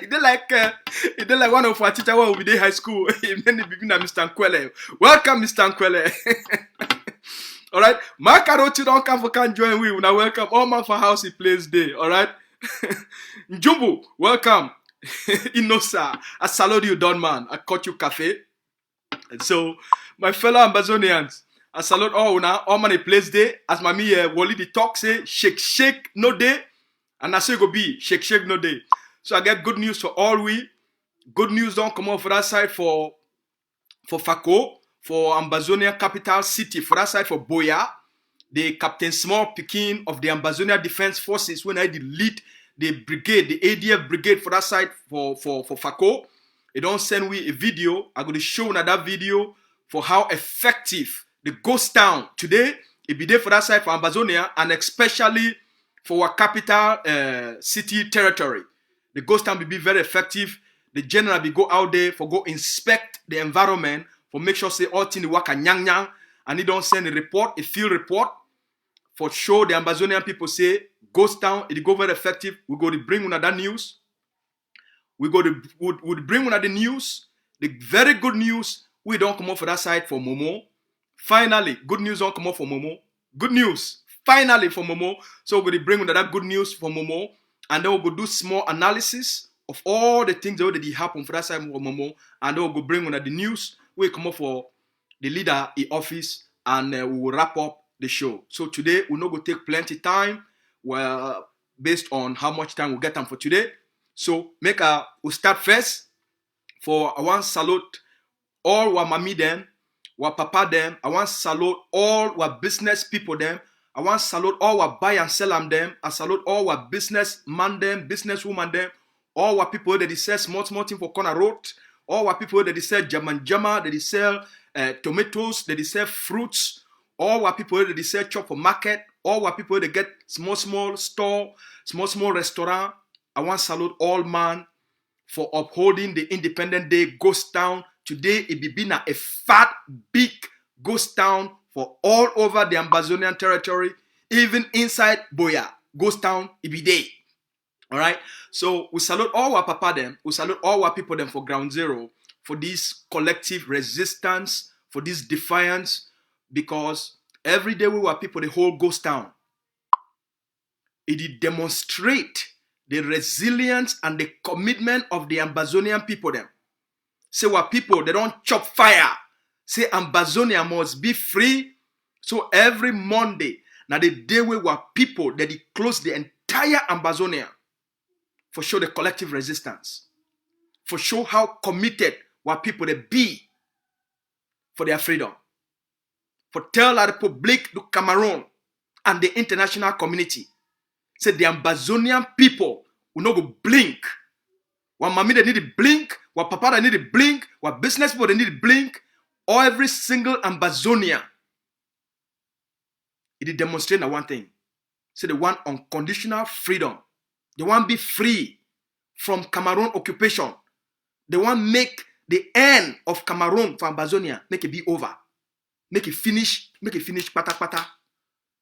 He did like one of our teacher when we did high school. Then he begin Mr. Nkwele. Welcome, Mr. Nkwele. All right, Makaroti don't come for can join we. Now welcome all man for house he plays day. All right, Njumbu, welcome. Inosa, I salute you, Don Man. I caught you cafe. And so, my fellow Ambazonians, I salute all man he plays day. As Mami Wally the talk say, shake no day, and I say go be shake no day. So I get good news for all we. Good news don't come out for that side for Fako. For Ambazonia capital city, for that side for Boya, the Captain Small Pekin of the Ambazonia Defense Forces, when I lead the brigade, the ADF brigade for that side for Fako. They don't send me a video. I'm going to show that video for how effective the ghost town today. It be there for that side for Ambazonia and especially for our capital city territory. The ghost town will be very effective. The general will go out there for go inspect the environment. For make sure say all things work and nyang, and he don't send a report, a field report. For sure the Ambazonian people say ghost town, it go very effective. We go to bring one of that news. We go to would bring one of the news. The very good news, we don't come up for that side for Momo. Finally, good news don't come up for Momo. Good news, finally for Momo. So we're going to bring one of that good news for Momo. And then we'll go do small analysis of all the things that already happened for that side for Momo. And then we'll go bring one of the news. We come up for the leader in office and we will wrap up the show. So today we're not going to take plenty time. Well, based on how much time we'll get them for today. So we'll start first. For I want to salute all our mommy them, our papa them. I want to salute all our business people them. I want to salute all our buy and sell them. I salute all our business man them, business woman them. All our people that they sell small thing for corner road. All our people that they sell jama, that they sell tomatoes, that they sell fruits. All our people that they sell chop for market. All our people that get small store, small restaurant. I want to salute all man for upholding the Independent Day ghost town. Today it be been a fat, big ghost town for all over the Ambazonian territory, even inside Boya. Ghost town it be day. All right, so we salute all our papa them, we salute all our people them for ground zero, for this collective resistance, for this defiance, because every day we were people, the whole ghost town. It demonstrate the resilience and the commitment of the Ambazonian people them. Say what people, they don't chop fire. Say Ambazonia must be free. So every Monday, now the day we were people that they close the entire Ambazonia. For show the collective resistance. For show how committed what people they be for their freedom. For tell la Republique du Cameroon and the international community. Say the Ambazonian people will not go blink. What mommy they need to blink. What papa they need to blink. What business people they need to blink. Or every single Ambazonian. It demonstrates one thing. Say the one unconditional freedom. They want to be free from Cameroon occupation. They want to make the end of Cameroon for Ambazonia, make it be over. Make it finish pata.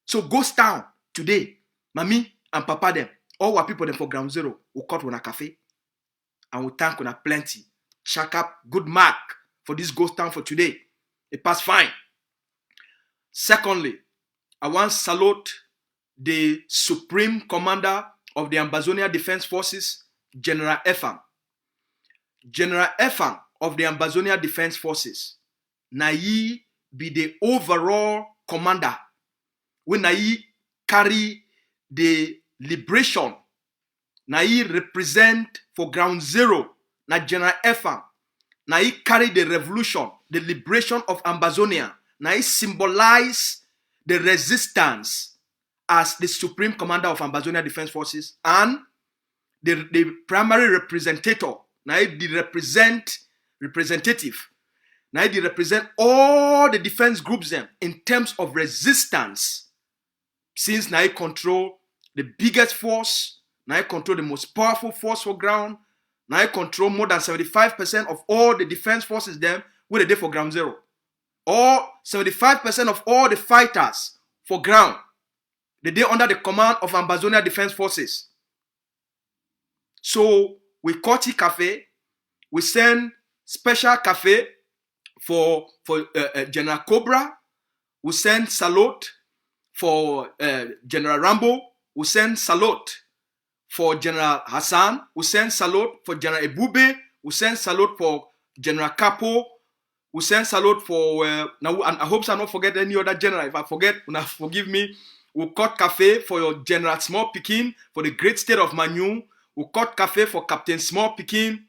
So ghost town today, mommy and papa them, all our people them for ground zero, we cut on a cafe and we thank on a plenty. Check up good mark for this ghost town for today. It passed fine. Secondly, I want to salute the Supreme Commander of the Ambazonia Defense Forces, General Efang. General Efang of the Ambazonia Defense Forces. Nayi be the overall commander. When Nayi carry the liberation, Nayi represent for ground zero, na General Efang. Nayi carry the revolution, the liberation of Ambazonia. Nayi symbolize the resistance as the Supreme Commander of Ambazonia Defense Forces and the primary representative. Now the representative. Now they represent all the defense groups them in terms of resistance. Since now control the biggest force, now control the most powerful force for ground, now control more than 75% of all the defense forces them with a day for ground zero. Or 75% of all the fighters for ground. The day under the command of Ambazonia Defense Forces. So we Koti Cafe. We send special cafe for General Cobra. We send salute for General Rambo. We send salute for General Hassan. We send salute for General Ebube. We send salute for General Capo. We send salute for now. And I hope I not forget any other general. If I forget, forgive me. We cut cafe for your General Small Pikin for the great state of Manu. We cut cafe for Captain Small Pikin.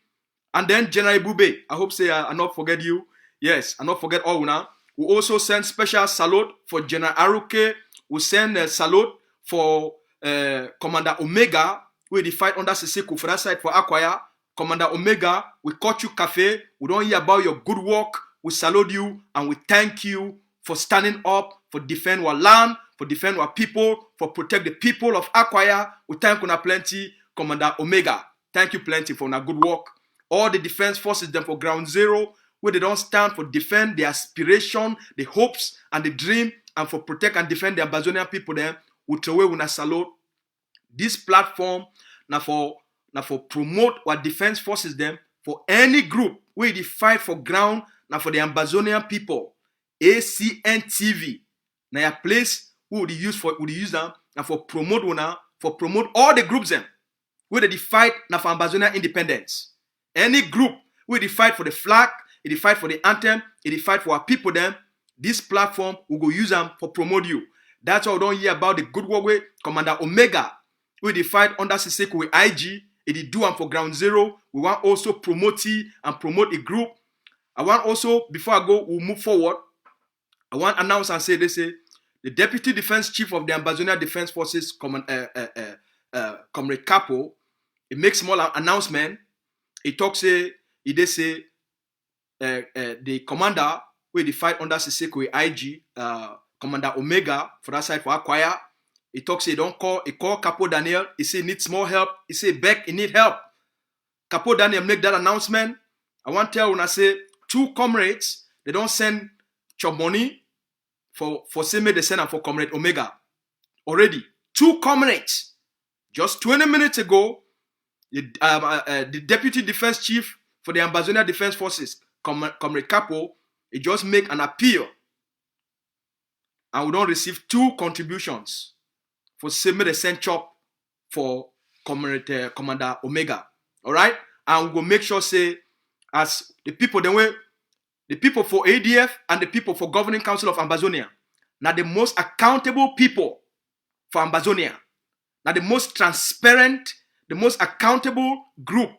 And then General Ebube. I hope I not forget you. Yes, I not forget all now. We also send special salute for General Aruke. We send salute for Commander Omega. We the fight under Siseko for that side for Akwaya. Commander Omega, we cut you cafe. We don't hear about your good work. We salute you and we thank you for standing up, for defend our land, for defend our people, for protect the people of Akwaya. We thank you plenty, Commander Omega. Thank you plenty for our good work. All the defense forces them for ground zero, where they don't stand for defend the aspiration, the hopes, and the dream, and for protect and defend the Ambazonian people then, we throw away with a salute. This platform now for promote what defense forces them for any group where they fight for ground now for the Ambazonian people. ACN TV. Now a place who would use them now for promote all the groups them where they fight now for Ambazonian independence. Any group where they fight for the flag, they fight for the anthem, they fight for our people then, this platform will go use them for promote you. That's why we don't hear about the good work with Commander Omega, where they fight under Siseko with IG. They do them for ground zero. We want also promote and promote a group. I want also, before I go, we'll move forward. I want to announce and say this: the Deputy Defense Chief of the Ambazonian Defense Forces, Comrade Capo, he makes small announcement. He talks the commander where they fight under Siseko with IG, Commander Omega for that side for Akwaya. He talks, he call Capo Daniel. He say he needs more help. He say Beck, he need help. Capo Daniel make that announcement. I want to tell when I say 2 comrades, they don't send chop money for say me they send them for Comrade Omega. Already. 2 comrades. Just 20 minutes ago, the Deputy Defense Chief for the Ambazonian Defense Forces, Comrade Capo, he just make an appeal. And we don't receive 2 contributions for same the send chop for Commander Omega. Alright? And we will make sure say as the people for ADF and the people for Governing Council of Ambazonia, now the most accountable people for Ambazonia, now the most transparent, the most accountable group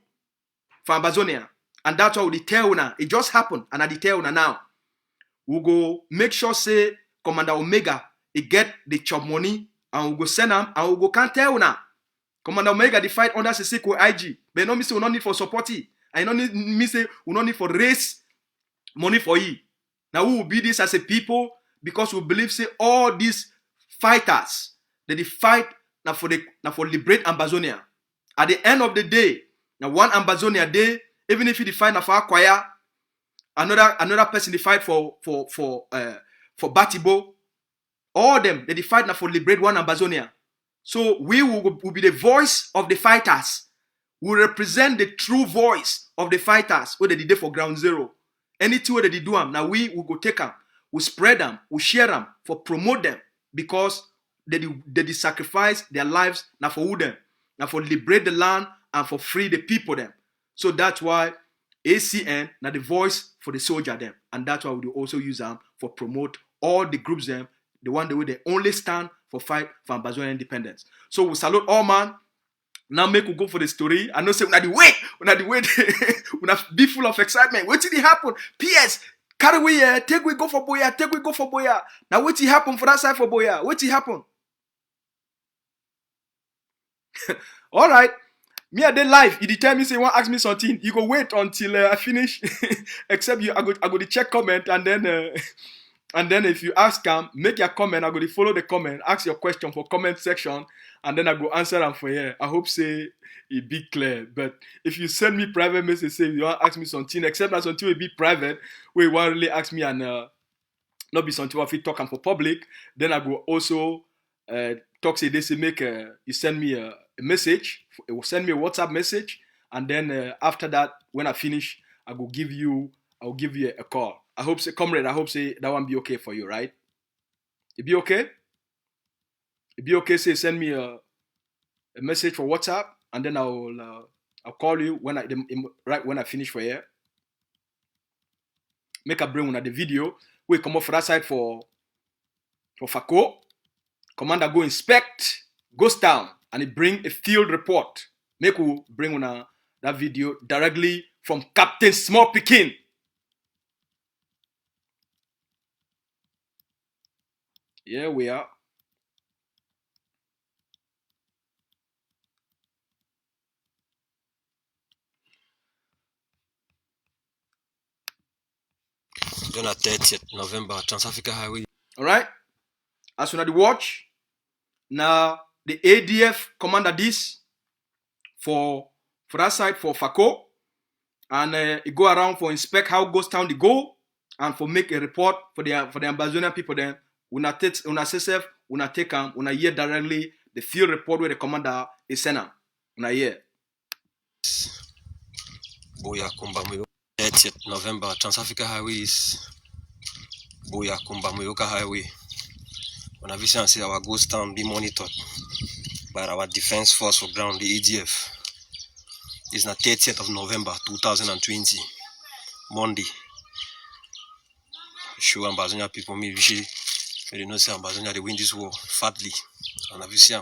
for Ambazonia. And that's why we tell you now. It just happened and I tell you now. We go make sure say Commander Omega he get the chop money and we go send them and we go can't tell now. Commander Omega the fight under Siseko IG. But no me say we don't need for support. I don't need me say we don't need for raise money for you. Now we will be this as a people because we believe say all these fighters that they fight now for liberate Ambazonia. At the end of the day, now one Ambazonia day, even if you fight now for Akwaya, another person they fight for Batibo. All them, they fight now for liberate one Ambazonia. So we will be the voice of the fighters. We represent the true voice of the fighters where they did for ground zero. Anything where they do them, now we will go take them. We spread them, we share them, for promote them. Because they sacrifice their lives now for who them. Now for liberate the land and for free the people them. So that's why ACN, now the voice for the soldier them. And that's why we also use them for promote all the groups them. The one the way they only stand for fight for Ambazonian independence. So we salute all man. Now make we go for the story. I know say when the wait, when be full of excitement. What did it happen? PS, carry we take we go for Boya. Now what did happen for that side for Boya? What did happen? All right. Me at the live. If you tell me say you want ask me something, you go wait until I finish. Except you, I go to check comment and then. And then if you ask them, make your comment, I'm going to follow the comment, ask your question for comment section, and then I go answer them for here. I hope say it be clear. But if you send me private message, say you want to ask me something, except that something will be private, where you want really ask me and not be something if you talk for public, then I go also talk say this, make you send me a message, send me a WhatsApp message, and then after that, when I finish, I'll give you a call. I hope, say, comrade, I hope say that one be okay for you, right? It be okay? It be okay, say send me a message for WhatsApp, and then I'll call you when I finish for here. Make a bring on the video. We come off for that side for FACO. Commander go inspect, goes down, and he bring a field report. Make we bring on that video directly from Captain Small Pikin. Here we are. On the 30th November, Trans-Africa Highway. All right. As soon as the watch, now the ADF commander this for that side for FACO, and it go around for inspect how goes down the go, and for make a report for the Ambazonian people. Then una CSF, una take them, una hear directly the field report where the commander is sent. Una hear. Boya Kumba 30th November, Trans-Africa Highway is Boya Kumba Muyoka Highway. On a vision, say our ghost town be monitored by our defense force for ground, the ADF. It's the 30th of November 2020, Monday. Show Ambazonia people me vision. They know say Ambazonia they win this war fatly. On a vision,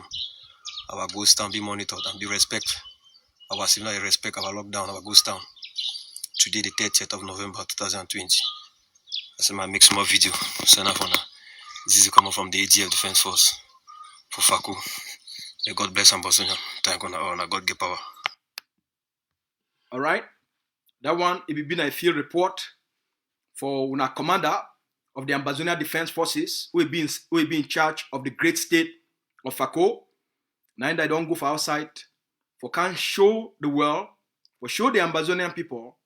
our ghost town be monitored and be respect. Our civil respect our lockdown, our ghost town. Today, the 30th of November 2020. I say, I make small video. Send up on this is coming from the ADF Defense Force for FACO. May God bless Ambazonia. Thank God, God give power. All right. That one, it will be a field report for una commander of the Ambazonia Defense Forces who will be in charge of the great state of FACO. Now that I don't go for outside, for can show the world, for show the Ambazonian people.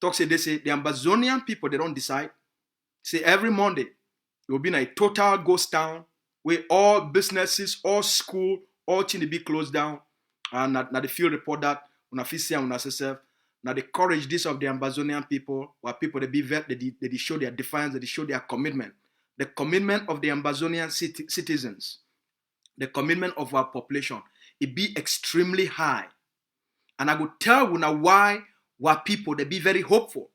Talk say they say the Ambazonian people they don't decide. Say every Monday it will be a total ghost town where all businesses, all school, all things be closed down. And now the field report that una fisia una self. Now the courage this of the Ambazonian people, where people they show their defiance, they show their commitment. The commitment of the Ambazonian citizens, the commitment of our population, it be extremely high. And I will tell you now why people they be very hopeful.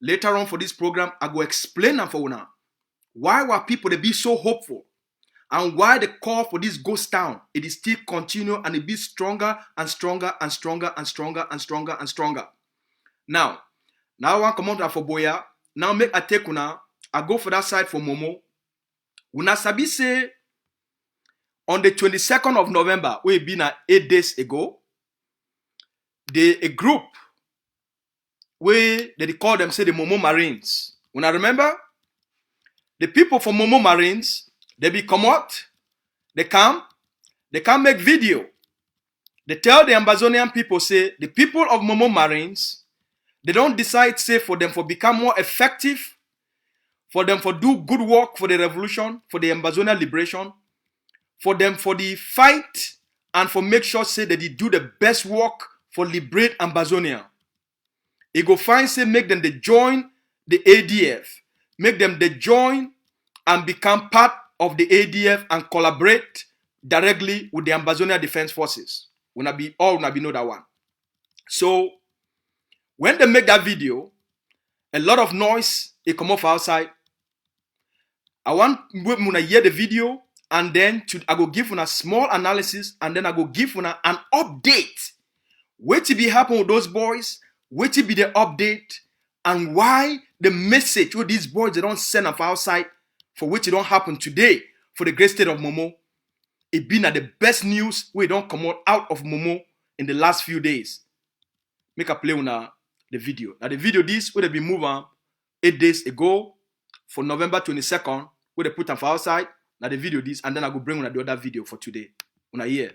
Later on for this program, I go explain them for you now. Why were people they be so hopeful? And why the call for this ghost town, it is still continue and it be stronger and stronger and stronger and stronger and stronger and stronger. Now I want to come out for Boya. Now make a take una. I go for that side for Momo. Una sabi say on the 22nd of November, we been 8 days ago, a group where they call them say the Momo Marines. When I remember, the people from Momo Marines, they be come out, they come make video. They tell the Ambazonian people say the people of Momo Marines, they don't decide say for them for become more effective, for them for do good work for the revolution, for the Ambazonian liberation, for them for the fight and for make sure say that they do the best work for liberate Ambazonia. He go find say make them they join the ADF, make them they join and become part of the ADF and collaborate directly with the Ambazonia Defense Forces. Una be know that one. So when they make that video, a lot of noise it come off outside. I want to hear the video and then I go give una small analysis and then I go give una an update. What to be happen with those boys? What to be the update and why the message with these boys they don't send up outside for which it don't happen today for the great state of Momo. It been at the best news we don't come out of Momo in the last few days. Make a play on the video. Now the video this would have been moved 8 days ago for November 22nd. Where they put them for outside. Now the video this and then I go bring on the other video for today. Una here.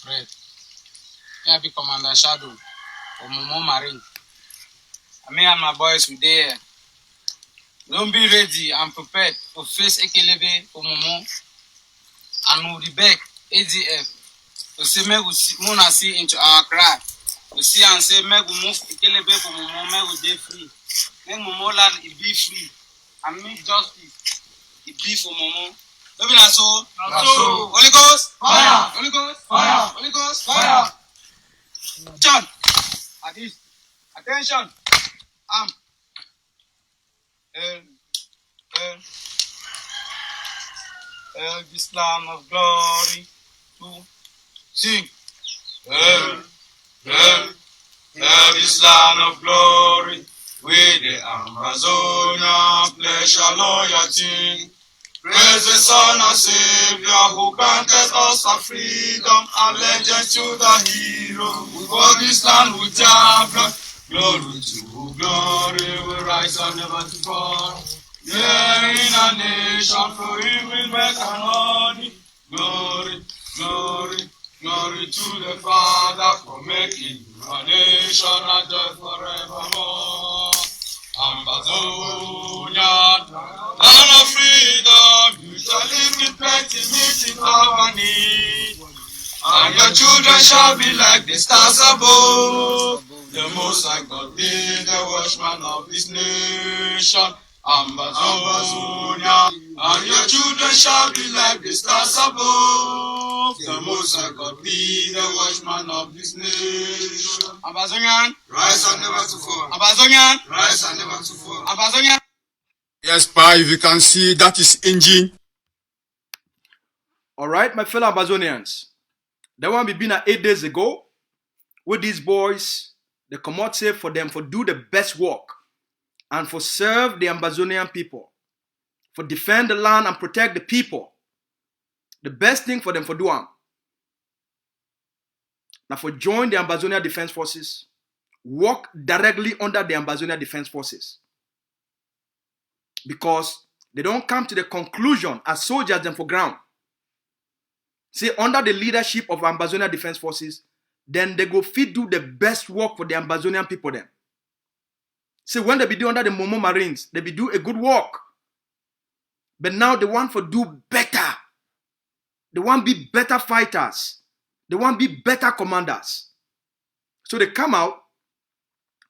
Right. Yeah, be Commander Shadow for Momo Marine. Me and my boys we there. Don't be ready and prepared for face Ekelebe for Momo and we'll be back ADF We see me we see muna see into our cry. We see and say me we move Ikelebe for Momo, me we dey free. Make Momo land it be free. And make justice it be for Momo. Maybe that's so. Holy Ghost, fire! Holy Ghost, fire! Holy Ghost, fire! John, at this, attention. This land of glory to sing. This land of glory with the Amazonia pleasure loyalty. Praise the Son and Savior who granted us our freedom, allegiance to the hero who bought this land with their blood. Glory to glory will rise and never to fall. Yeah, in a nation for him will make an honey. Glory, glory, glory to the Father for making a nation a joy forevermore. Amazonia, land of freedom, you shall live in plenty, meeting our need. And your children shall be like the stars above. The Most High God be the watchman of this nation. Amazonia, and your children shall be like the stars above. The Most High God be the watchman of this nation. Amazonian, rise and never to fall. Amazonian, rise and never to fall. Amazonian. Yes, Pa, if you can see, that is engine. All right, my fellow Amazonians. That one be been 8 days ago with these boys. They come out say for them for do the best work and for serve the Amazonian people, for defend the land and protect the people. The best thing for them for do am. Now for join the Amazonian Defense Forces, work directly under the Amazonian Defense Forces. Because they don't come to the conclusion as soldiers them for ground. Say under the leadership of Amazonian Defense Forces, then they go fit do the best work for the Amazonian people then. Say when they be do under the Momo Marines, they be do a good work. But now they want for do better. They want be better fighters. They want be better commanders. So they come out,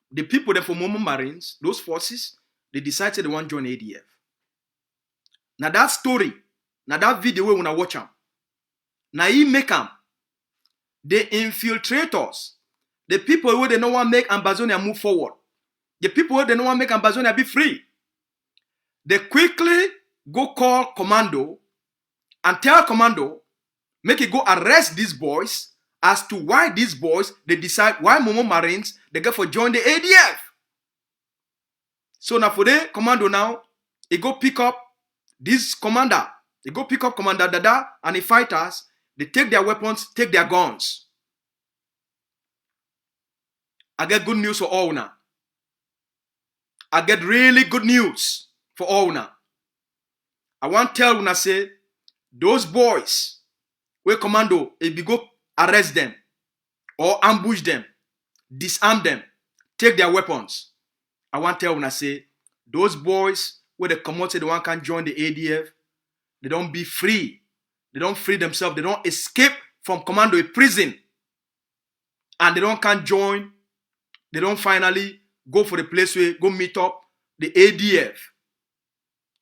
the people there for Momo Marines, those forces, they decided they want to join ADF. Now that story, now that video we wanna watch them. Now he make them. The infiltrators, the people who they don't want to make Amazonia move forward, the people who they don't want to make Amazonia be free, they quickly go call commando and tell commando, make it go arrest these boys as to why these boys, they decide why Momo Marines, they get for join the ADF. So now for the commando now, he go pick up this commander, they go pick up Commander Dada and the fighters. They take their weapons, take their guns. I get good news for all now. I get really good news for all now. I want to tell una say, those boys, where commando, if you go arrest them, or ambush them, disarm them, take their weapons. I want to tell una say, those boys, where they come out say they want can join the ADF, they don't be free. They don't free themselves. They don't escape from commando a prison. And they don't can join. They don't finally go for the place where go meet up the ADF.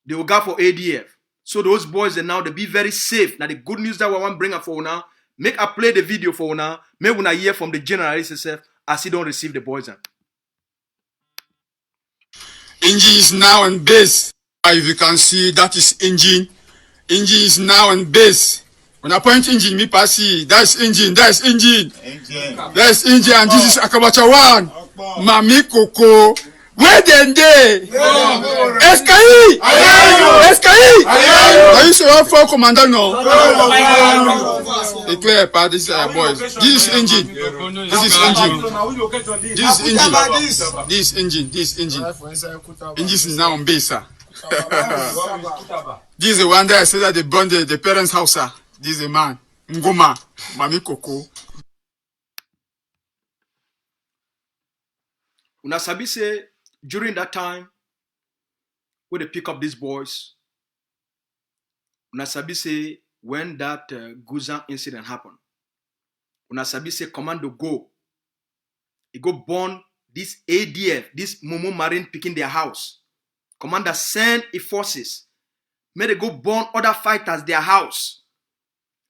They will go for ADF. So those boys they now they be very safe. Now the good news that I want to bring up for now, make I play the video for now. Make when I hear from the general itself as he don't receive the boys. Engine is now on base. If you can see, that is engine. Engine is now on base. When I point engine, me pass see. That's engine. That's engine. That's engine. And this is Akabacha 1. Mami Coco. Where then they? SKI! SKI! Are you sure for commander no? Declare part this boys. This is engine. This is engine. This is engine. This engine. This engine. Engine is now on base, sir. This is the one that I said that they burned the parents' house, sir. This is a man. Ngoma. Mami Coco. Una sabi say during that time when they pick up these boys, una sabi say when that Guzan incident happened, Una sabi say commando go. He go burn this ADF, this Momo Marine picking their house. Commander send his forces. May they go burn other fighters their house.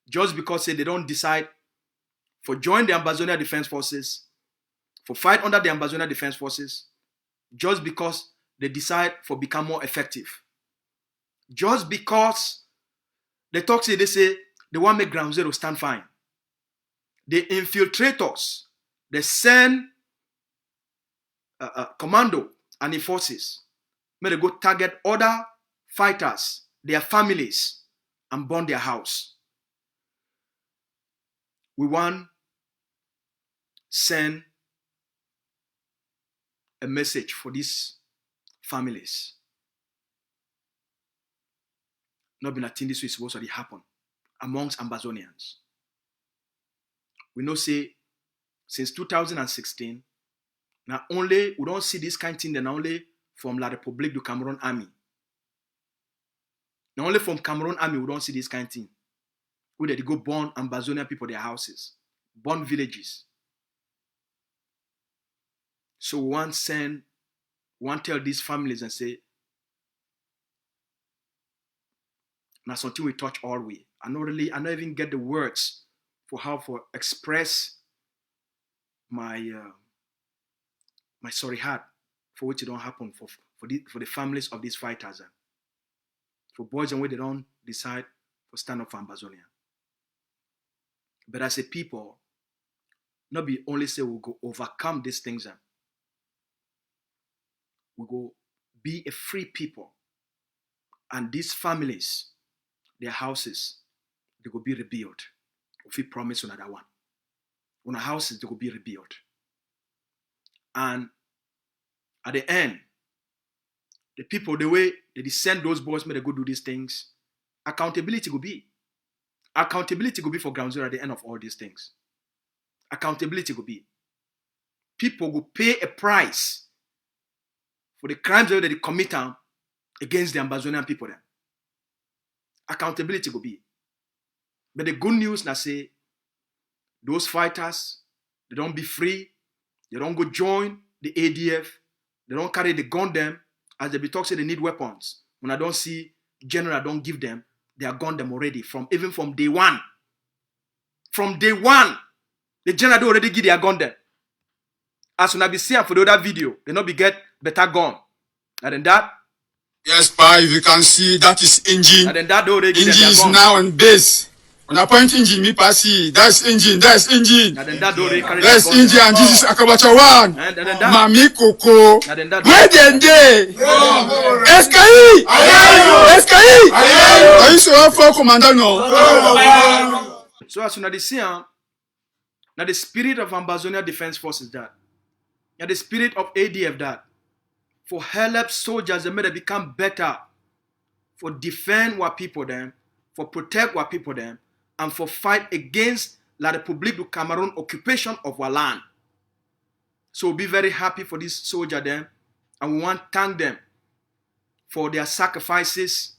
Just because say they don't decide for join the Ambazonia Defense Forces, for fight under the Ambazonia Defense Forces, just because they decide for become more effective. Just because they talk say they say they want make Ground Zero stand fine. The infiltrators, they send commando and the forces. May they go target other fighters, their families, and burn their house. We want send a message for these families. Not been a thing this way supposed to happen amongst Ambazonians. We know say since 2016, not only we don't see this kind of thing then only from La République du Cameroon army. Not only from Cameroon army we don't see this kind of thing. Where they go burn Ambazonian people their houses, burn villages. So we want tell these families and say, now something we touch all way. I don't even get the words for how to express my sorry heart for which it don't happen for the families of these fighters. For boys and way they don't decide to stand up for Ambazonia. But as a people, not be only say we'll go overcome these things. We go be a free people. And these families, their houses, they will be rebuilt. If we promise another one. On our houses, they will be rebuilt. And at the end, the people, the way they send those boys, may they go do these things, accountability will be. Accountability will be for Ground Zero at the end of all these things. Accountability will be. People will pay a price for the crimes that they commit against the Ambazonian people. Then. Accountability will be. But the good news now say, those fighters, they don't be free, they don't go join the ADF, they don't carry the gun them, as they be talk say they need weapons. When I don't see general don't give them, they are gun them already, even from day one. From day one, the general already give their gun them. As when I be seeing for the other video, they not be get better gun. And then that. Yes, pa, if you can see, that is engine. And then that already Engine is now in base. When I point engine, me pass see, that's engine, that's engine. And then that already carry that's engine, and this is Akabacha 1. And then that. Mami Coco. And then that. Where they? SKI! SKI! Are you so for commander no? So as soon as they see, now the spirit of Ambazonia Defense Forces that. Now the spirit of ADF that. For help soldiers, they may become better. For defend what people them. For protect what people them. And for fight against La République du Cameroon occupation of our land. So we'll be very happy for this soldier them. And we want to thank them for their sacrifices.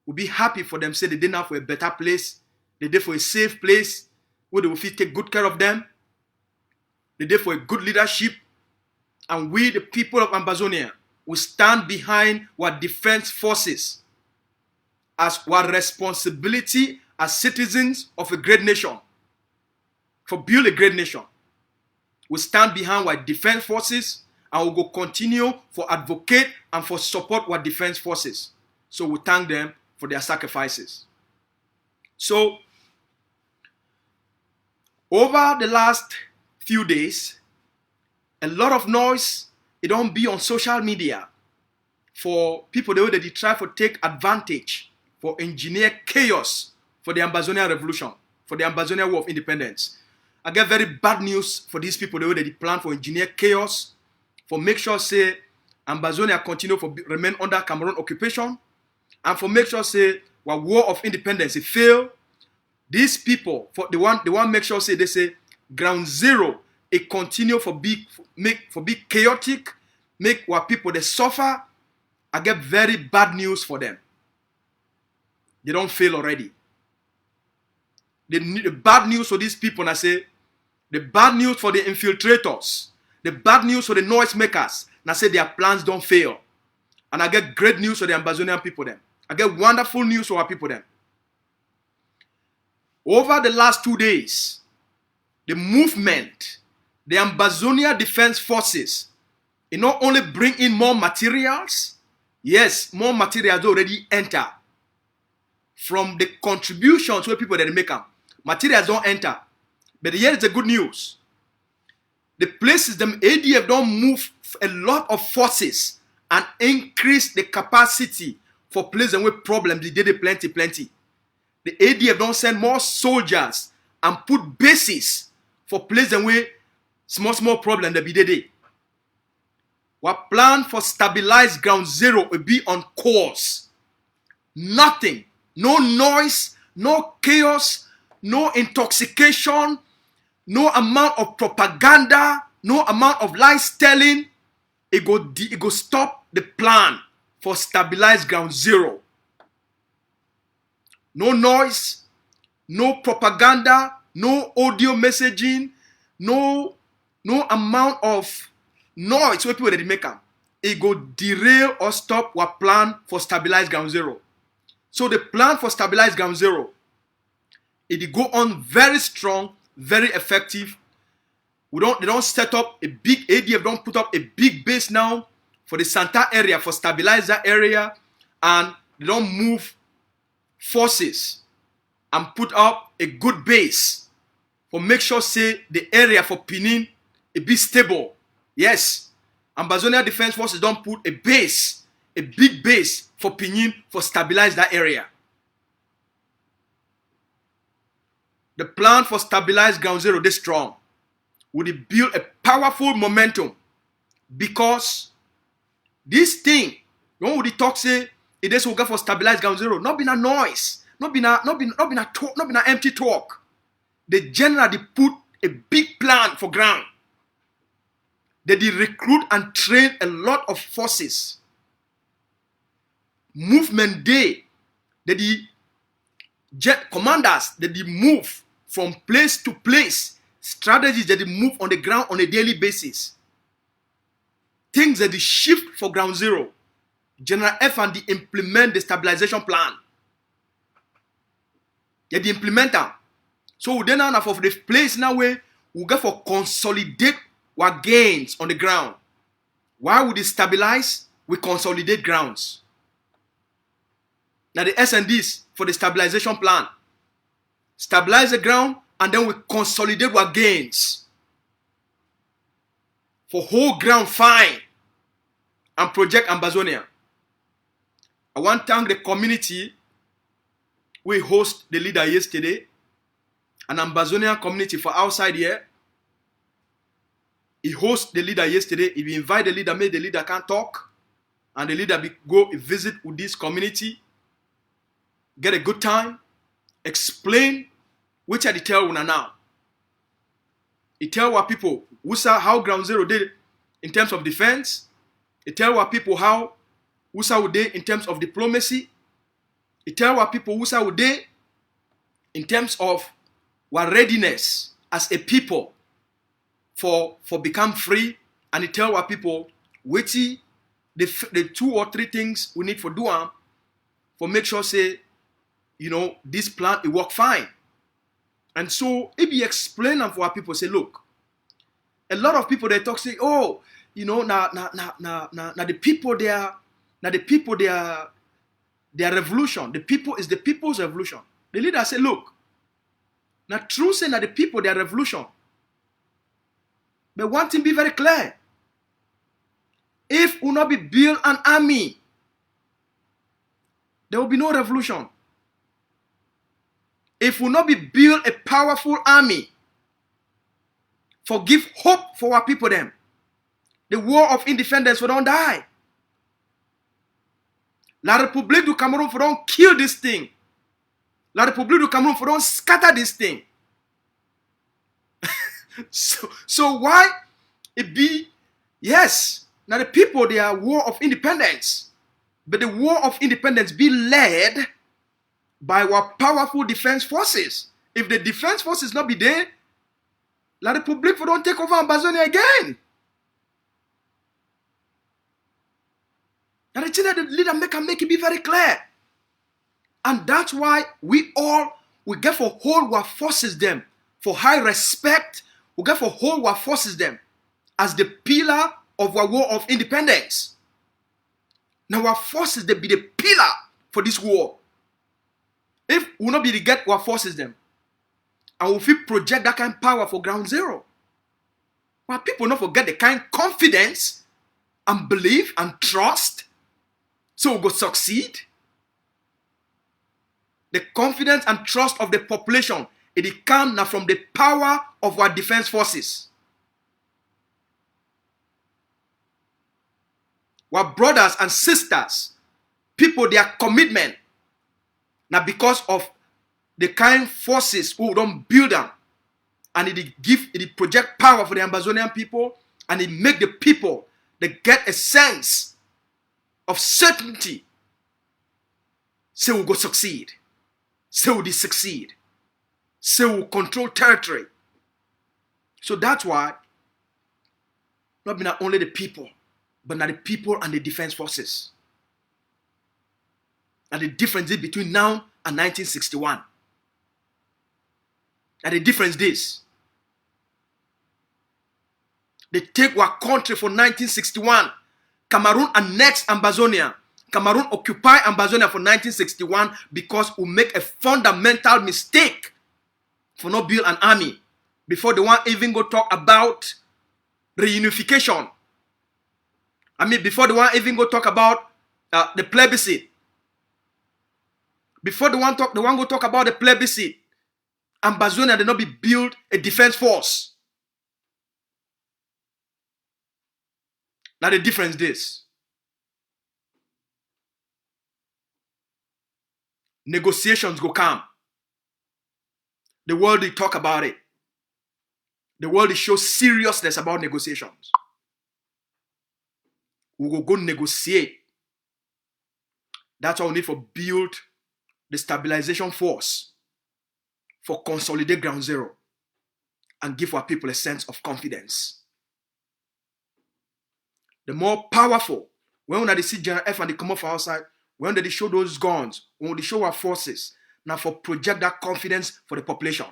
We'll be happy for them. Say they didn't have for a better place. They did for a safe place. Where they will take good care of them. They did for a good leadership. And we, the people of Ambazonia, will stand behind our defense forces as our responsibility as citizens of a great nation. For build a great nation. We stand behind our defense forces and we will continue for advocate and for support our defense forces. So we thank them for their sacrifices. So, over the last few days, a lot of noise, it don't be on social media for people the way that they try to take advantage for engineer chaos for the Ambazonian revolution, for the Ambazonian War of Independence. I get very bad news for these people the way that they plan for engineer chaos, for make sure say Ambazonia continue for remain under Cameroon occupation, and for make sure say our War of Independence it fail. These people for the one make sure say they say Ground Zero it continue for be chaotic, make what people they suffer. I get very bad news for them. They don't fail already. The bad news for these people, I say, The bad news for the infiltrators. The bad news for the noise makers. Now say their plans don't fail. And I get great news for the Ambazonian people then. I get wonderful news for our people then. Over the last 2 days, the movement, the Ambazonia Defense Forces, it not only bring in more materials, yes, more materials already enter from the contributions where people that make them. Materials don't enter. But here is the good news. The places, them ADF don't move a lot of forces and increase the capacity for places with problems. They did it plenty. The ADF don't send more soldiers and put bases for places with small problems that be there. What plan for stabilized ground zero will be on course. Nothing. No noise, no chaos, no intoxication, no amount of propaganda, no amount of lies telling. It go stop the plan for stabilized ground zero. No noise, no propaganda, no audio messaging, no amount of noise where people that make them. It go derail or stop what plan for stabilized ground zero. So the plan for stabilized ground zero, it go on very strong, very effective. They don't set up a big ADF, don't put up a big base now for the Santa area, for stabilize that area, and they don't move forces and put up a good base for make sure say the area for Pinin it be stable. Yes, Ambazonia Defense Forces don't put a base, a big base for Pinin for stabilize that area. The plan for stabilized ground zero this strong. Would it build a powerful momentum? Because this thing, when we talk say it is will go for stabilized ground zero, not been a noise, not been a empty talk. The general they put a big plan for ground. They recruit and train a lot of forces. Movement day, the jet commanders, they move from place to place. Strategies that they move on the ground on a daily basis. Things that they shift for ground zero. General F and they implement the stabilization plan. Yeah, they implement them. So we then have of the place now where we go for consolidate our gains on the ground. Why would they stabilize? We consolidate grounds. Now the S&Ds for the stabilization plan. Stabilize the ground and then we consolidate our gains. For whole ground fine and project Ambazonia. I want to thank the community. We host the leader yesterday. An Ambazonian community for outside here. He host the leader yesterday. If you invite the leader, maybe the leader can talk. And the leader go visit with this community. Get a good time. Explain which are the tell una now. It tell our people how ground zero did in terms of defense. It tell our people how would they in terms of diplomacy. It tell our people would they in terms of our readiness as a people for become free. And it tell our people which the 2 or 3 things we need for do for make sure say this plan it work fine. And so if you explain them for our people, say, look, a lot of people they talk say, oh, now the people they are their revolution. The people is the people's revolution. The leader say, look, now true say that the people their revolution. But one thing be very clear. If we not be build an army, there will be no revolution. If we not be build a powerful army, for give hope for our people them, the war of independence will don't die. La République du Cameroon for don't kill this thing. La République du Cameroon for don't scatter this thing. so why it be, yes, now the people they are war of independence, but the war of independence be led by our powerful defense forces. If the defense forces not be there, La République for don't take over Ambazonia again. And the thing that the leader make it be very clear. And that's why we get for hold our forces them for high respect. We get for hold our forces them as the pillar of our war of independence. Now our forces, they be the pillar for this war. If we not be to get our forces them, and if we project that kind of power for ground zero, well, people not forget the kind of confidence and belief and trust, so we go succeed. The confidence and trust of the population, it comes now from the power of our defense forces. Our brothers and sisters, people, their commitment, now because of the kind forces who don't build them, and it project power for the Ambazonian people, and it make the people, they get a sense of certainty. Say we'll go succeed. Say we'll succeed. Say we'll control territory. So that's why, not only the people, but now the people and the defense forces. And the difference is between now and 1961. And the difference is, they take our country for 1961. Cameroon annexed Ambazonia. Cameroon occupied Ambazonia for 1961 because we make a fundamental mistake for not build an army before the one even go talk about reunification. I mean, before the one even go talk about the plebiscite. Before the one go talk about the plebiscite, Ambazonia did not be build a defense force. Now the difference is, negotiations go come. The world they talk about it. The world they show seriousness about negotiations. We will go negotiate. That's why we need for build the stabilization force for consolidate ground zero and give our people a sense of confidence. The more powerful, when they see General F and they come up from outside, when they show those guns, when they show our forces, now for project that confidence for the population.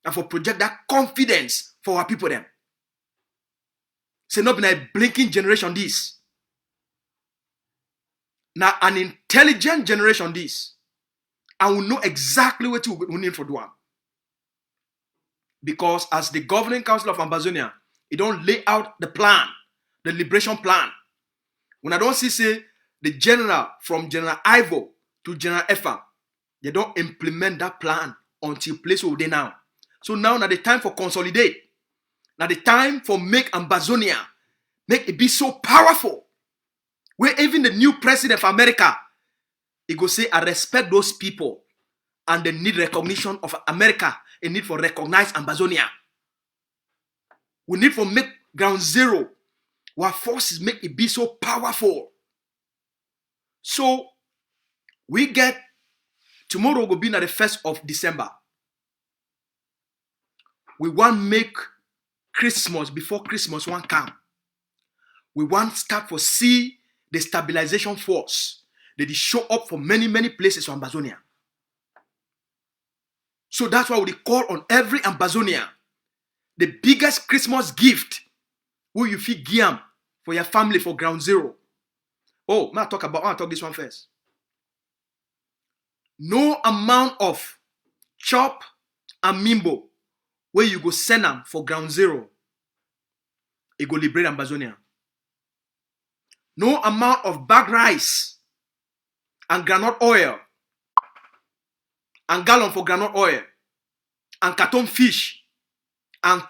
And for project that confidence for our people them. Say not been a blinking generation this. Now an intelligent generation this. And we know exactly what we need for doing. Because as the governing council of Ambazonia, it don't lay out the plan, the liberation plan. When I don't say the general from General Ivo to General Efa, they don't implement that plan until place where they now. So now the time for consolidate. Now the time for make Ambazonia, make it be so powerful. Where even the new president of America, he go say, I respect those people and they need recognition of America. A need for recognize Ambazonia. We need for make ground zero. Our forces make it be so powerful. So we get tomorrow will be on the 1st of December. We want make Christmas before Christmas won't come. We want start for see the stabilization force. They show up for many places for Ambazonia. So that's why we call on every Ambazonia the biggest Christmas gift who you feel give for your family for ground zero. Oh, I want to talk this one first. No amount of chop and mimbo where you go send them for ground zero, it go liberate Ambazonia. No amount of bag rice and groundnut oil and gallon for groundnut oil and carton fish and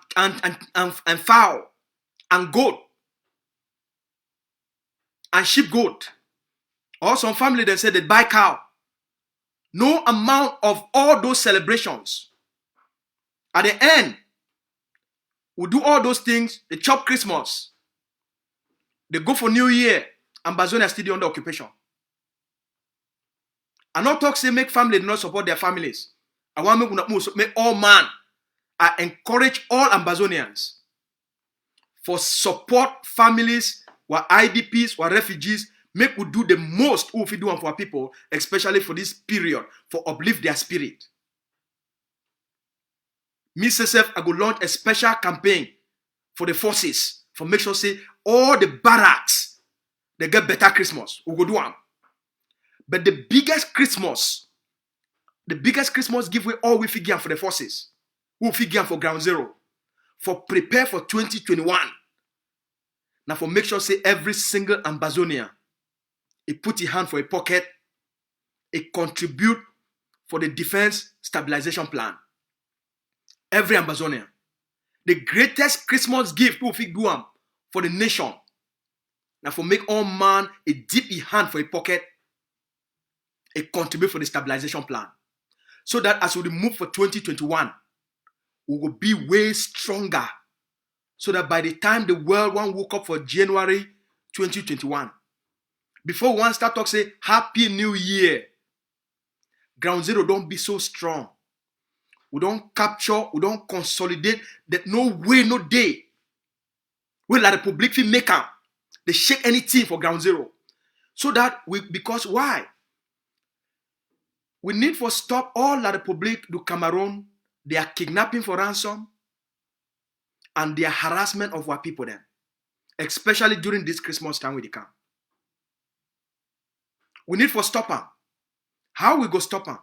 fowl and goat and sheep goat. Or some family they say they buy cow. No amount of all those celebrations. At the end, we do all those things, they chop Christmas. They go for New Year, Ambazonia still under occupation. I not talk say make family do not support their families. I want make all man I encourage all Ambazonians for support families, or IDPs, or refugees. Make we do the most we do for our people, especially for this period, for uplift their spirit. Me myself, I go launch a special campaign for the forces, for make sure say all the barracks they get better Christmas. We go do one. But the biggest Christmas giveaway all we figure for the forces. We figure for ground zero. For prepare for 2021. Now for make sure say every single Ambazonian, he put his hand for a pocket, he contribute for the defense stabilization plan. Every Ambazonian. The greatest Christmas gift we fit do for the nation. Now for make all man a dip his hand for a pocket, a contribute for the stabilization plan. So that as we move for 2021, we will be way stronger. So that by the time the world one woke up for January 2021, before one start talk say Happy New Year, ground zero don't be so strong. We don't capture, we don't consolidate that no way, no day. We let the public feel make up. They shake anything for ground zero. So that because why? We need for stop all La Republique du Cameroon, their kidnapping for ransom, and their harassment of our people then. Especially during this Christmas time when they come. We need for stop them. How we go stop them?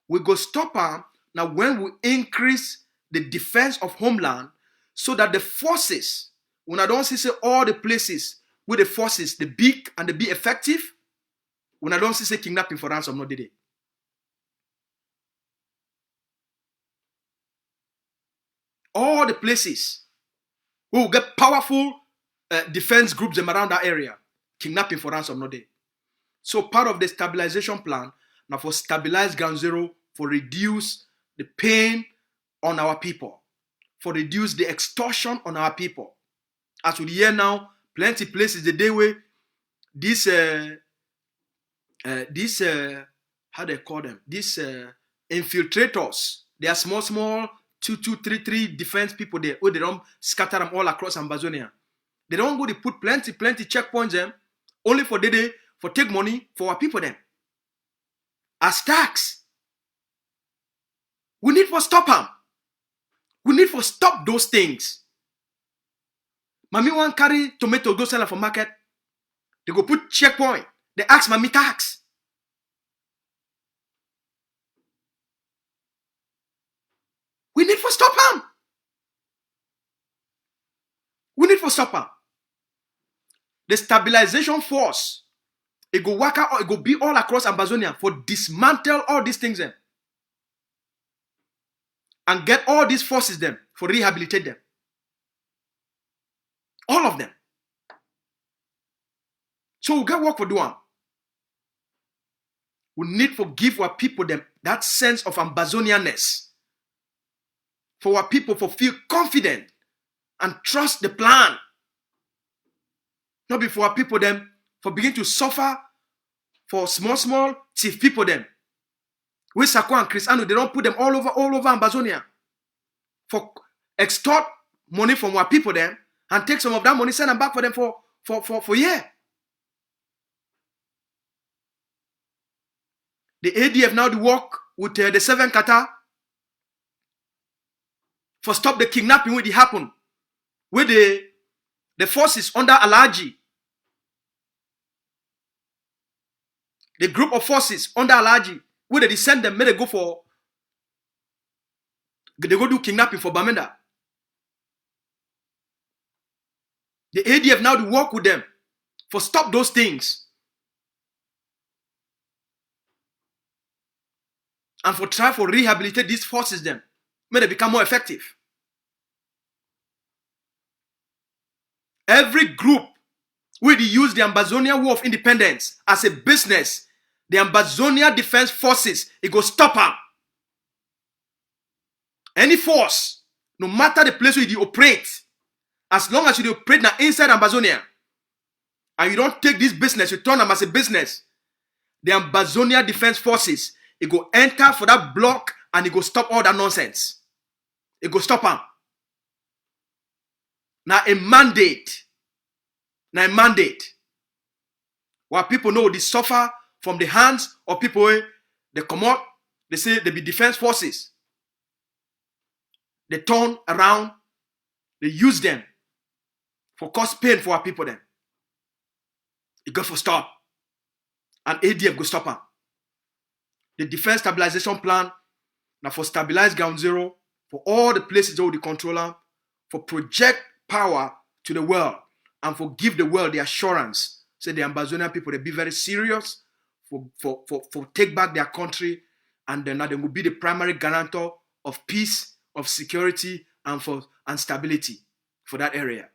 We go stop them now when we increase the defense of homeland so that the forces, when I don't see all the places where the forces, the big and the be effective, when I don't see kidnapping for ransom, no did it. All the places we will get powerful defense groups around that area, kidnapping for ransom, no day. So part of the stabilization plan, now for stabilize ground zero, for reduce the pain on our people, for reduce the extortion on our people. As we hear now, plenty places the day where these how they call them? These infiltrators, they are small 2, 3 defense people there, where they don't scatter them all across Ambazonia. They don't go to put plenty checkpoints them, only for the day, for take money for our people then. As tax. We need for stop them. We need for stop those things. Mommy want carry tomato, go sell them for market. They go put checkpoint. They ask mommy tax. We need for stop them. We need for stop them. The stabilization force, it go work out, it go be all across Ambazonia for dismantle all these things then. And get all these forces them for rehabilitate them. All of them. So we get work for doing. We need to give our people them that sense of Ambazonianness. For our people to feel confident and trust the plan. Not before our people them for begin to suffer for small thief people them. With Sako and Cristiano, they don't put them all over Ambazonia. For extort money from our people them and take some of that money, send them back for them for year. The ADF now do work with the 7 Qatar for stop the kidnapping when it happen. With the forces under Alaji. The group of forces under Alaji, where they send them, may they go do kidnapping for Bamenda. The ADF now do work with them for stop those things. And for try for rehabilitate these forces them. May they become more effective. Every group will use the Ambazonia War of Independence as a business. The Ambazonia Defense Forces, it go stop them. Any force, no matter the place where you operate, as long as you operate now inside Ambazonia, and you don't take this business, you turn them as a business, the Ambazonia Defense Forces, it go enter for that block and it go stop all that nonsense. It go stop them. Now a mandate. Now a mandate. While people know they suffer from the hands of people, they come out, they say they be defense forces. They turn around, they use them for cause pain for our people then. It go for stop. And ADF go stop them. The defense stabilization plan now for stabilize ground zero, for all the places that we control them, for project power to the world, and for give the world the assurance, say the Ambazonian people, they be very serious for take back their country, and then they will be the primary guarantor of peace, of security, and stability for that area.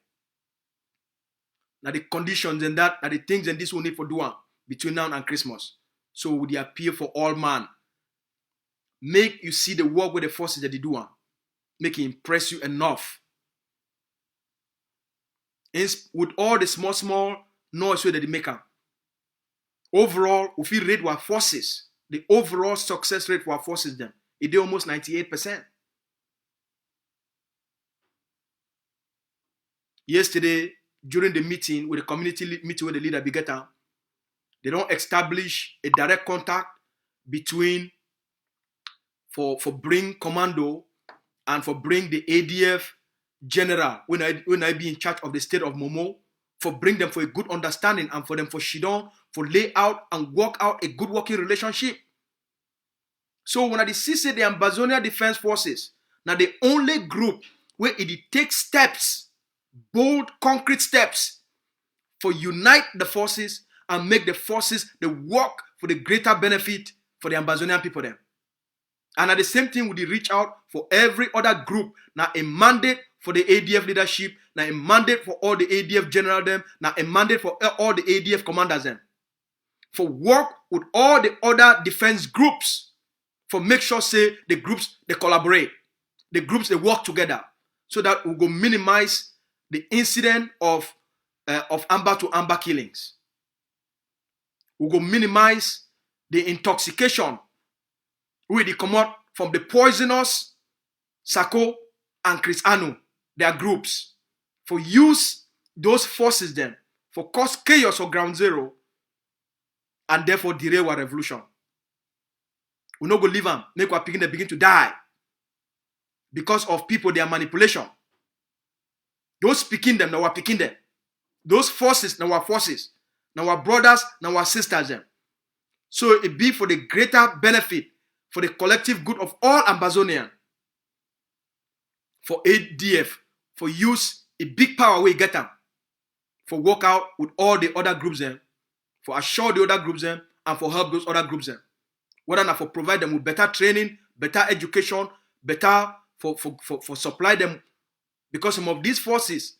Now the conditions and that are the things and this will need for doing between now and Christmas. So would the appeal for all man. Make you see the work with the forces that they do. Make it impress you enough. With all the small noise that they make. Overall, if we rate our forces, the overall success rate for our forces them, it is almost 98%. Yesterday, during the meeting with the community meeting with the leader Bigeta, they don't establish a direct contact between for bring commando and for bring the ADF general when I be in charge of the state of Momo, for bring them for a good understanding and for them for Shidon, for lay out and work out a good working relationship. So when I see the Ambazonia Defense Forces, now the only group where it takes steps, bold, concrete steps, for unite the forces and make the forces the work for the greater benefit for the Ambazonian people there. And at the same time, we reach out for every other group. Now a mandate for the ADF leadership, now a mandate for all the ADF general them, now a mandate for all the ADF commanders them. For work with all the other defense groups, for make sure say the groups they collaborate, the groups they work together, so that we go minimize the incident of amber to amber killings. We go minimize the intoxication where they come out from the poisonous Sako and Chris Anu, their groups, for use those forces then for cause chaos or ground zero and therefore derail our revolution. We no go leave them, make our people begin to die because of people, their manipulation. Those picking them, now we're picking them. Those forces, now our forces, now our brothers, now our sisters them. So it be for the greater benefit, for the collective good of all Ambazonian, for ADF, for use a big power we get them, for work out with all the other groups them, for assure the other groups them, and for help those other groups them. Whether not for provide them with better training, better education, better for supply them, because some of these forces,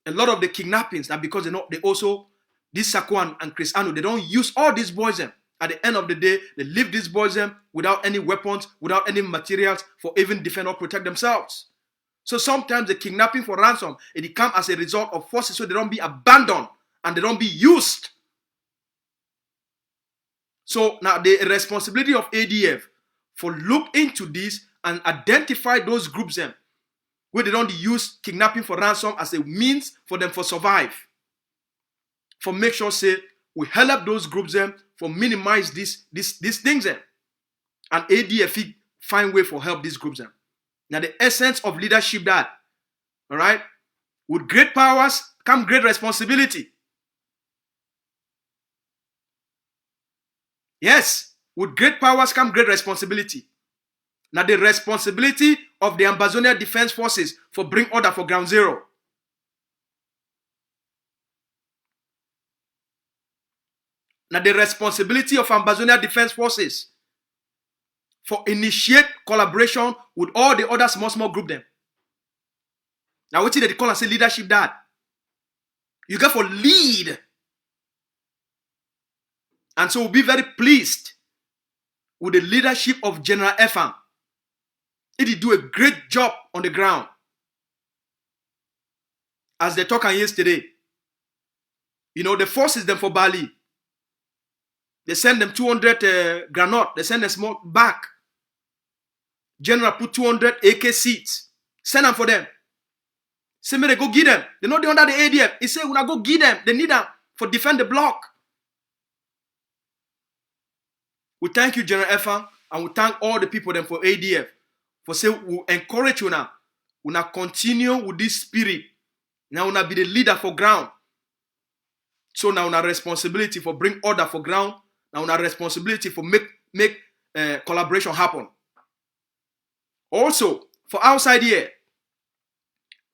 a lot of the kidnappings are because they also, this Sakwan and Chris Anu, they don't use all these boys them. At the end of the day, they leave these boys them without any weapons, without any materials for even defend or protect themselves. So sometimes the kidnapping for ransom, it comes as a result of forces so they don't be abandoned and they don't be used. So now the responsibility of ADF for look into this and identify those groups them where they don't use kidnapping for ransom as a means for them for survive. For make sure say we help those groups them for minimize these things them. And ADF find way for help these groups them. Now the essence of leadership that, all right, with great powers come great responsibility. Yes, with great powers come great responsibility. Now the responsibility of the Ambazonia Defense Forces for bring order for ground zero. Now the responsibility of Ambazonia Defense Forces for initiate collaboration with all the other small group them. Now what did they call and say leadership that? You got for lead. And so we'll be very pleased with the leadership of General Efam. He did do a great job on the ground. As they talked yesterday, the forces them for Bali. They send them 200 granite. They send them small back. General put 200 AK seats Send them for them. Say me they go give them. They know they under the ADF. He say when I go give them, they need them for defend the block. We thank you, General Effa, and we thank all the people them for ADF for say we encourage you now. We now continue with this spirit. Now we now be the leader for ground. So now we have responsibility for bring order for ground. Now we have responsibility for make collaboration happen. Also, for outside here,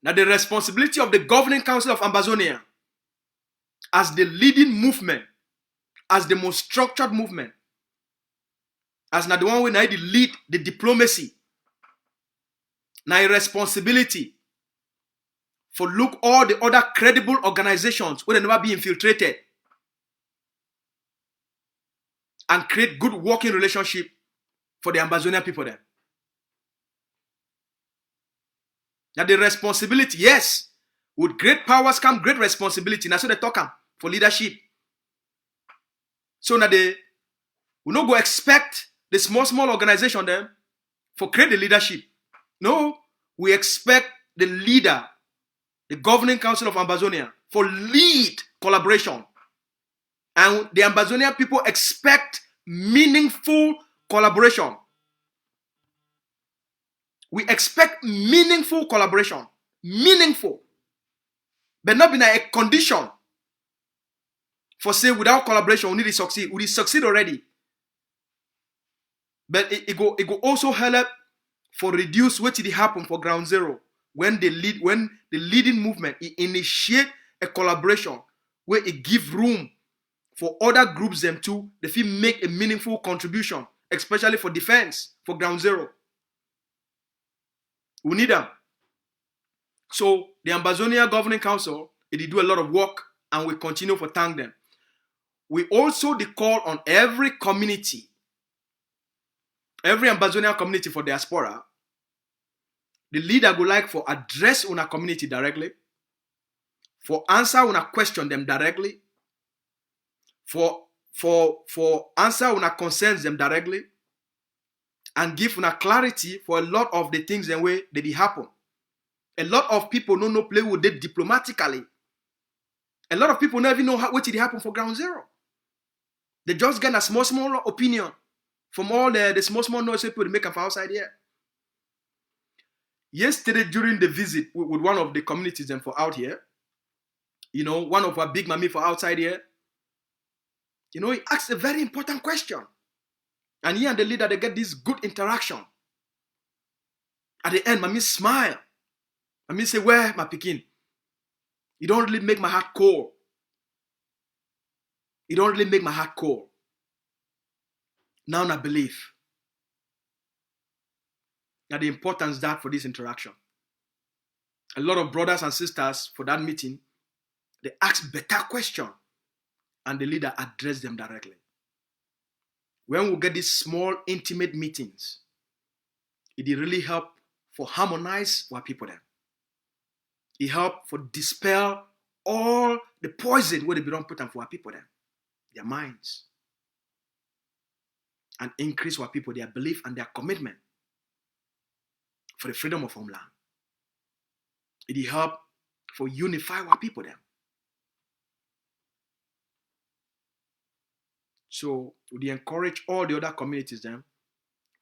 now the responsibility of the Governing Council of Ambazonia as the leading movement, as the most structured movement, as now the one who now lead the diplomacy, now a responsibility for look all the other credible organizations where they never be infiltrated and create good working relationship for the Ambazonia people there. Now the responsibility, yes, with great powers come great responsibility. Now so they talk for leadership. So now we not go expect the small organization them for create the leadership. No, we expect the leader, the Governing Council of Ambazonia, for lead collaboration. And the Ambazonia people expect meaningful collaboration. We expect meaningful collaboration. Meaningful. But not be a condition for say without collaboration we need to succeed. We succeed already. But it go also help for reduce what did happen for ground zero when the leading movement initiate a collaboration where it give room for other groups them too, they feel make a meaningful contribution, especially for defense, for ground zero. We need them. So the Ambazonia Governing Council, they do a lot of work and we continue to thank them. We also call on every community, every Ambazonia community for diaspora, the leader would like for address una community directly, for answer una question them directly, for answer una concerns them directly, and give una clarity for a lot of the things and way that happen. A lot of people no play with it diplomatically. A lot of people never know what did happen for ground zero. They just get a small opinion from all the small noise people they make up outside here. Yesterday during the visit with one of the communities and for out here, one of our big mommy for outside here, he asked a very important question. And he and the leader, they get this good interaction. At the end, mommy smile. Mommy say, where, my pikin? You don't really make my heart cold. You don't really make my heart cold. Now I believe. Now the importance that for this interaction. A lot of brothers and sisters for that meeting, they ask better question. And the leader address them directly. When we get these small, intimate meetings, it really help for harmonize our people then. It help for dispel all the poison where they don't put them for our people then, their minds. And increase our people, their belief and their commitment for the freedom of homeland. It help for unify our people then. So we encourage all the other communities then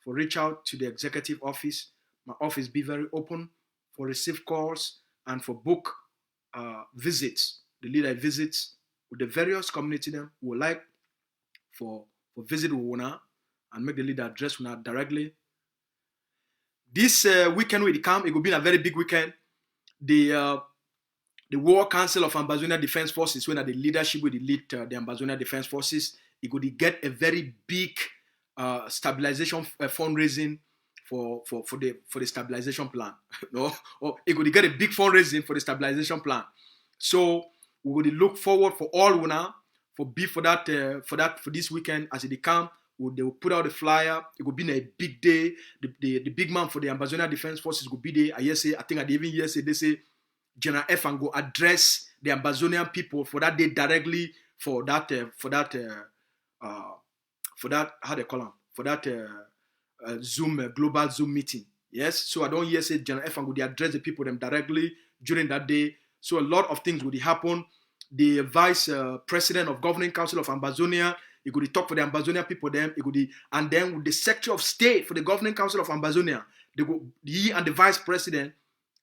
for reach out to the executive office. My office be very open for receive calls and for book visits. The leader visits with the various community then we would like for visit with una and make the leader address una directly. This weekend will come, it will be a very big weekend. The War Council of Ambazonia Defense Forces, when the leadership will lead the Ambazonia Defense Forces, it could get a very big stabilization fundraising for the stabilization plan. No, or it could get a big fundraising for the stabilization plan. So we would look forward for all una for this weekend as it come. They will put out a flyer. It would be a big day. The big man for the Ambazonia Defense Forces would be there. I think at even yesterday they say General Effa go address the Ambazonian people for that day directly for that how they call them, for that global Zoom meeting Yes, so I don't hear say General F would address the people them directly during that day. So a lot of things would happen. The vice president of governing council of Ambazonia, he could talk for the Ambazonia people them, and then with the secretary of state for the governing council of Ambazonia, he and the vice president,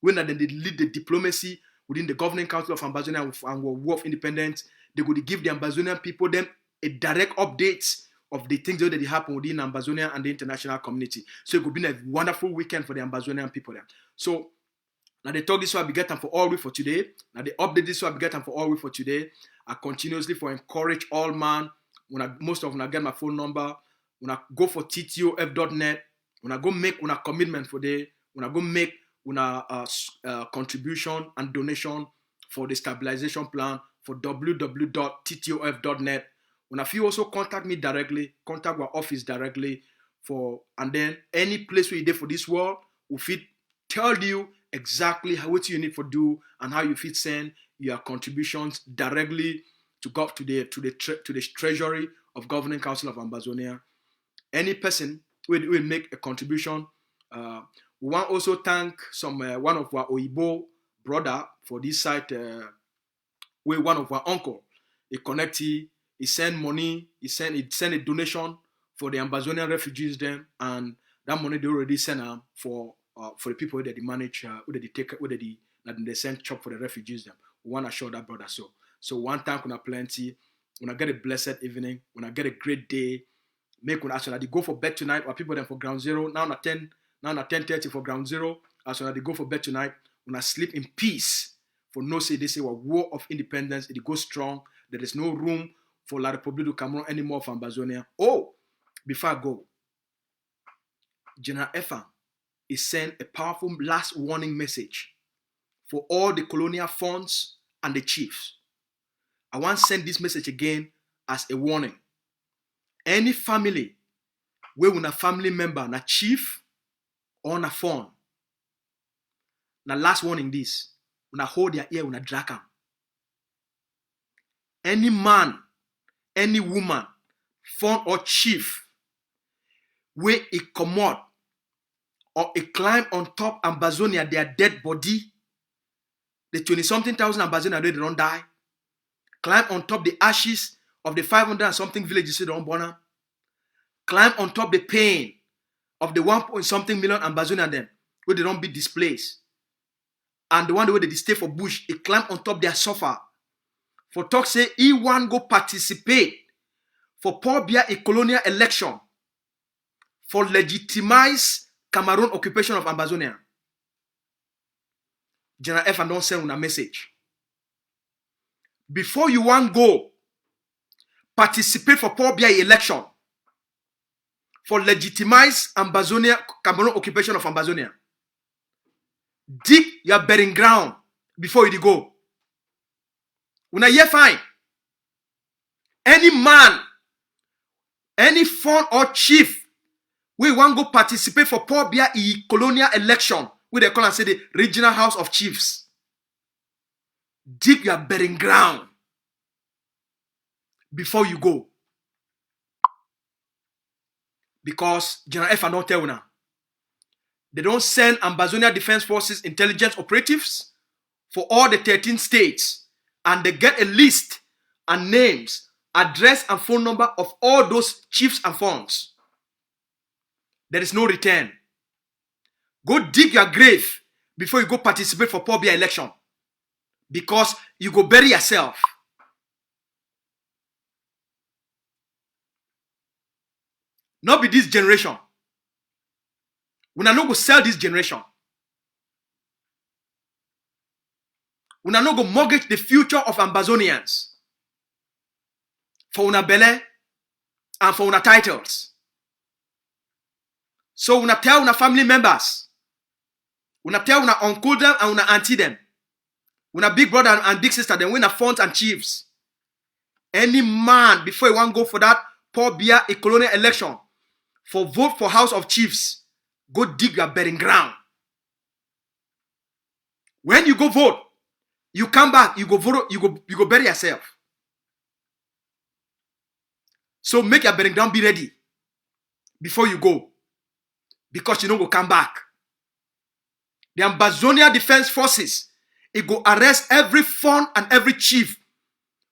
when they lead the diplomacy within the governing council of Ambazonia and War of Independence, they could give the Ambazonian people them a direct update of the things that happen within Ambazonia and the international community. So it could be a wonderful weekend for the Ambazonian people there. So now the talk this will be getting for all week for today. Now the update this will be getting for all week for today. I continuously for encourage all man. Most of when I get my phone number, when I go for ttof.net, when I go make una commitment for day, when I go make una contribution and donation for the stabilization plan for www.ttof.net. When if you also contact me directly, contact our office directly and then any place where you there for this world, we fit tell you exactly what you need to do and how you fit send your contributions directly to the treasury of Governing Council of Ambazonia. Any person will make a contribution. We want also thank one of our Oyibo brother for this site. Where one of our uncle, he connected, he sent money, he sent a donation for the Ambazonian refugees them, and that money they already sent for the people that they manage, they send chop for the refugees them. We want to show that brother so one time when I plenty, when I get a blessed evening, when I get a great day, make when actually they go for bed tonight, or people them for ground zero now at 10:30 for ground zero, as when they go for bed tonight, when I sleep in peace. For no say they say a war of independence, it goes strong. There is no room for La Republique du Cameroon anymore for Ambazonia. Oh, before I go, General Efan is sent a powerful last warning message for all the colonial funds and the chiefs. I want to send this message again as a warning. Any family where una family member na chief or na fund, na last warning this. Una hold their ear, una drag am. Any man, any woman, fund or chief, where he come out or he climb on top Ambazonia, their dead body, the 20-something thousand Ambazonia they don't die, climb on top the ashes of the 500 and something villages they don't burn them, climb on top the pain of the 1-something million Ambazonia them, where they don't be displaced. And the one where they stay for bush, he climb on top their suffer. For talk say he want go participate for Paul Biya a colonial election for legitimize Cameroon occupation of Ambazonia. General F and don't send a message. Before you want go participate for Paul Biya election for legitimize Ambazonia, Cameroon occupation of Ambazonia, dig your bearing ground before you go. Una hear fine. Any man, any fund or chief, we want go participate for Paul Biya colonial election, we they call and say the Regional House of Chiefs. Dig your bearing ground before you go. Because General F don't tell now. They don't send Ambazonia Defense Forces intelligence operatives for all the 13 states. And they get a list and names, address and phone number of all those chiefs and funds. There is no return. Go dig your grave before you go participate for Paul Biya election. Because you go bury yourself. Not be this generation. We are not going to sell this generation. We are not going to mortgage the future of Ambazonians for una belle and for una titles. So una tell una family members, una tell una uncle them and una auntie them, una big brother and big sister them, una funds and chiefs. Any man before you want to go for that Paul Biya a colonial election for vote for House of Chiefs, go dig your bearing ground. When you go vote, you come back, you go vote, you go bury yourself. So make your bearing ground be ready before you go. Because you don't go come back. the Ambazonia Defense Forces, it go arrest every fund and every chief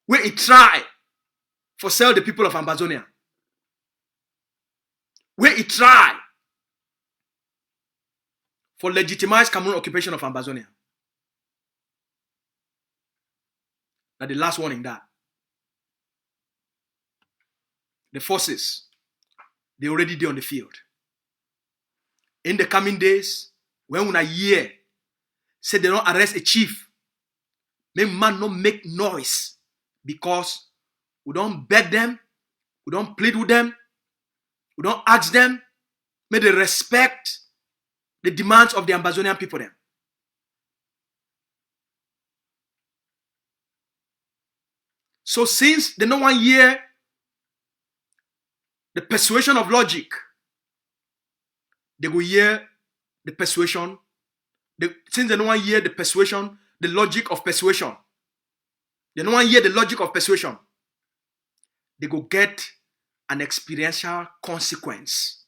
where it try for sell the people of Ambazonia. Where it try for legitimize Cameroon occupation of Ambazonia. Now the last warning that the forces, they already there on the field. In the coming days, when we hear say they don't arrest a chief, may man not make noise because we don't beg them, we don't plead with them, we don't ask them, may they respect the demands of the Ambazonian people then. So since they don't want to hear the persuasion of logic, they will hear the persuasion. Since they don't want to hear the persuasion, the logic of persuasion, they don't want to hear the logic of persuasion, they go get an experiential consequence.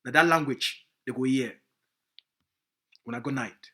Now that language, they go hear. When I go night.